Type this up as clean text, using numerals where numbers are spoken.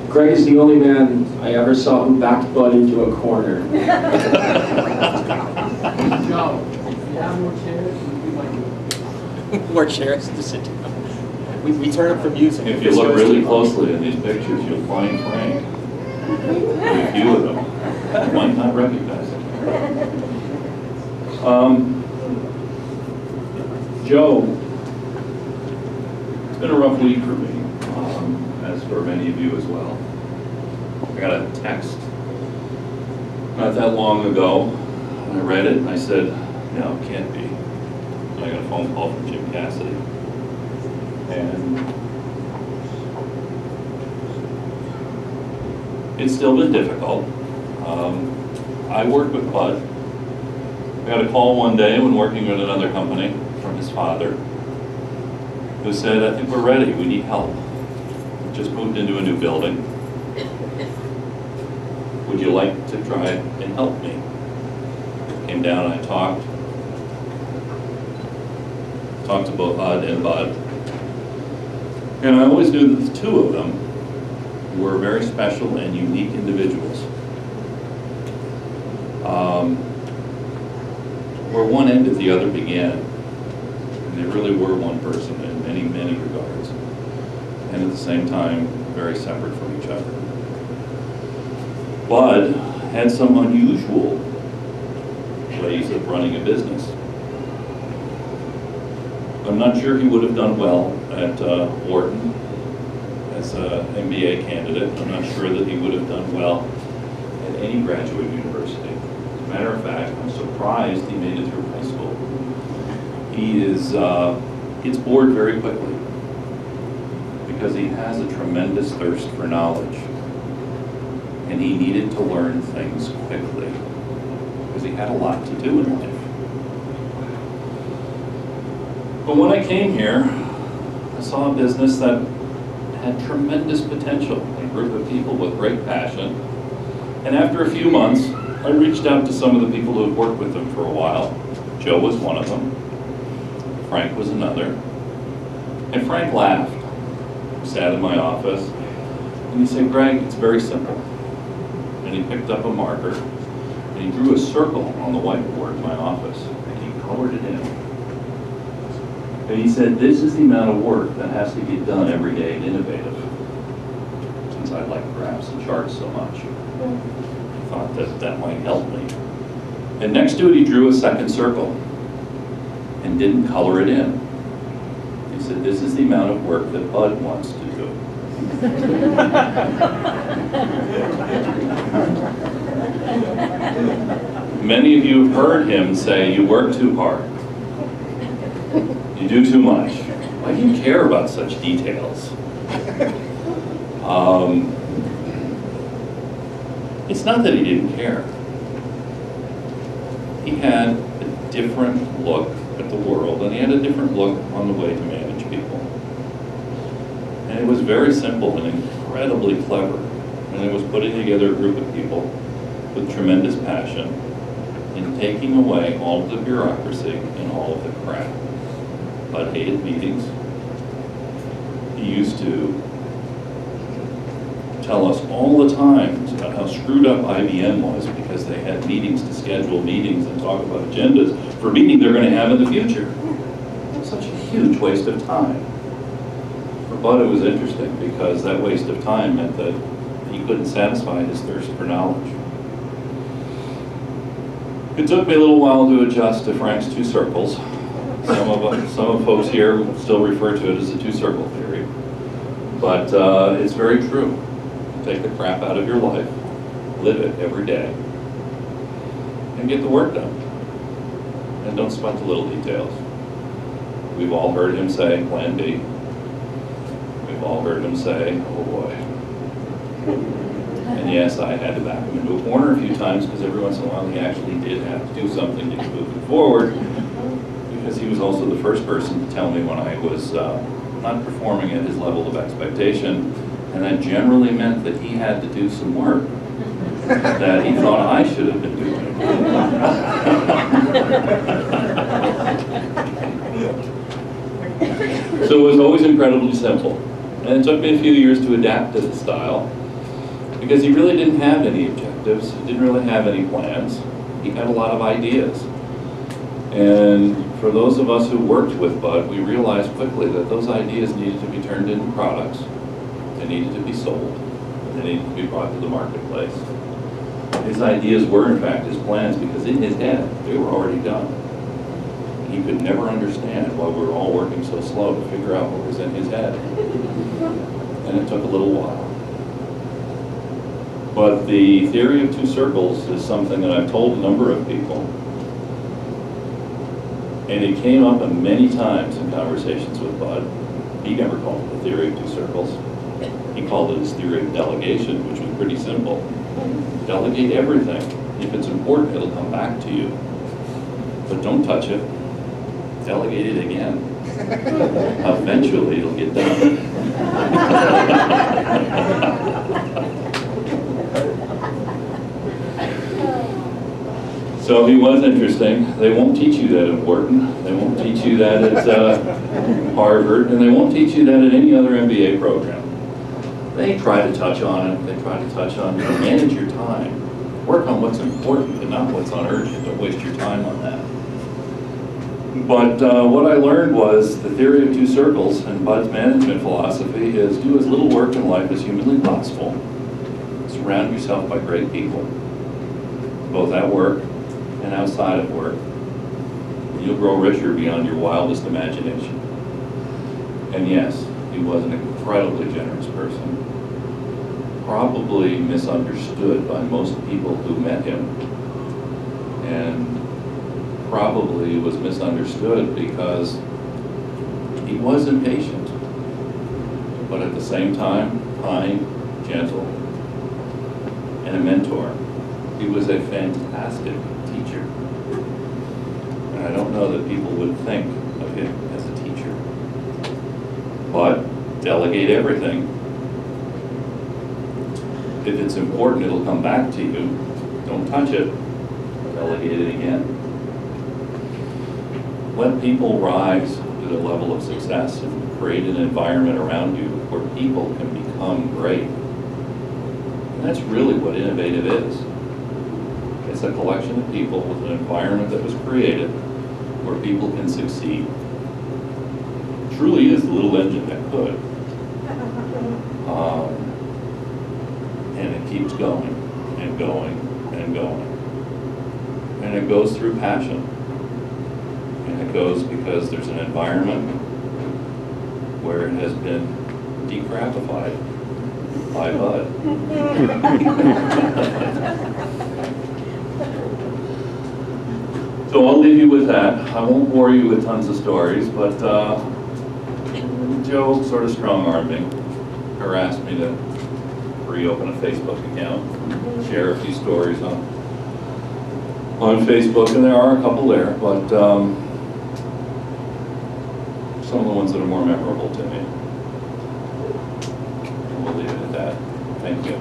Greg is the only man I ever saw who backed Bud into a corner. Joe, if you have more chairs, we might do it. More chairs to sit down. We turn up for music. If you look really closely in these pictures, you'll find Frank. A few of them. You might not recognize him. Joe, it's been a rough week for me, as for many of you as well. I got a text not that long ago, and I read it, and I said, no, it can't be. And I got a phone call from Jim Cassidy. And it's still been difficult. I work with Bud. I got a call one day when working with another company from his father, who said, I think we're ready, we need help. We just moved into a new building. Would you like to try and help me? Came down and I talked to both Bud and Bud. And I always knew that the two of them were very special and unique individuals. Where one ended, the other began. And they really were one person in many, many regards. And at the same time, very separate from each other. Bud had some unusual ways of running a business. I'm not sure he would have done well at Wharton as an MBA candidate. I'm not sure that he would have done well at any graduate university. As a matter of fact, I'm surprised he made it through high school. He gets bored very quickly because he has a tremendous thirst for knowledge. And he needed to learn things quickly because he had a lot to do in life. But when I came here, I saw a business that had tremendous potential, a group of people with great passion. And after a few months, I reached out to some of the people who had worked with them for a while. Joe was one of them. Frank was another. And Frank laughed, sat in my office, and he said, Greg, it's very simple. And he picked up a marker, and he drew a circle on the whiteboard in my office, and he colored it in. And he said, this is the amount of work that has to get done every day at Innovative. Since I like graphs and charts so much, I thought that that might help me. And next to it, he drew a second circle and didn't color it in. He said, this is the amount of work that Bud wants to do. Many of you have heard him say, you work too hard. You do too much. Why do you care about such details? It's not that he didn't care. He had a different look at the world, and he had a different look on the way to manage people. And it was very simple and incredibly clever. And it was putting together a group of people with tremendous passion and taking away all of the bureaucracy and all of the crap. Bud hated meetings. He used to tell us all the time about how screwed up IBM was because they had meetings to schedule meetings and talk about agendas for a meeting they're going to have in the future. Such a huge waste of time. For Bud, it was interesting because that waste of time meant that he couldn't satisfy his thirst for knowledge. It took me a little while to adjust to Frank's two circles. Some of folks here still refer to it as the two-circle theory. But it's very true. Take the crap out of your life, live it every day, and get the work done. And don't sweat the little details. We've all heard him say, Plan B. We've all heard him say, oh boy. And yes, I had to back him into a corner a few times because every once in a while he actually did have to do something to move it forward. Because he was also the first person to tell me when I was not performing at his level of expectation, and that generally meant that he had to do some work that he thought I should have been doing. So it was always incredibly simple. And it took me a few years to adapt to the style because he really didn't have any objectives, he didn't really have any plans. He had a lot of ideas. And for those of us who worked with Bud, we realized quickly that those ideas needed to be turned into products, they needed to be sold, and they needed to be brought to the marketplace. His ideas were, in fact, his plans, because in his head, they were already done. He could never understand why we were all working so slow to figure out what was in his head. And it took a little while. But the theory of two circles is something that I've told a number of people. And it came up many times in conversations with Bud. He never called it the theory of two circles. He called it his theory of delegation, which was pretty simple. Delegate everything. If it's important, it'll come back to you. But don't touch it. Delegate it again. Eventually, it'll get done. So he was interesting. They won't teach you that at Wharton. They won't teach you that at Harvard, and they won't teach you that at any other MBA program. They try to touch on it. They try to touch on it. Manage your time. Work on what's important and not what's on urgent. Don't waste your time on that. But what I learned was the theory of two circles and Bud's management philosophy is do as little work in life as humanly possible. Surround yourself by great people, both at work and outside of work. You'll grow richer beyond your wildest imagination. And yes, he was an incredibly generous person. Probably misunderstood by most people who met him. And probably was misunderstood because he was impatient, but at the same time, kind, gentle, and a mentor. He was a fantastic teacher. And I don't know that people would think of him as a teacher. But delegate everything. If it's important, it'll come back to you. Don't touch it. Delegate it again. Let people rise to the level of success and create an environment around you where people can become great. And that's really what innovative is. It's a collection of people with an environment that was created where people can succeed. It truly is the little engine that could. And it keeps going and going and going. And it goes through passion. And it goes because there's an environment where it has been decrapified by Bud. So I'll leave you with that. I won't bore you with tons of stories, but Joe sort of strong-armed me, harassed me to reopen a Facebook account, share a few stories on Facebook, and there are a couple there, but some of the ones that are more memorable to me. And we'll leave it at that. Thank you.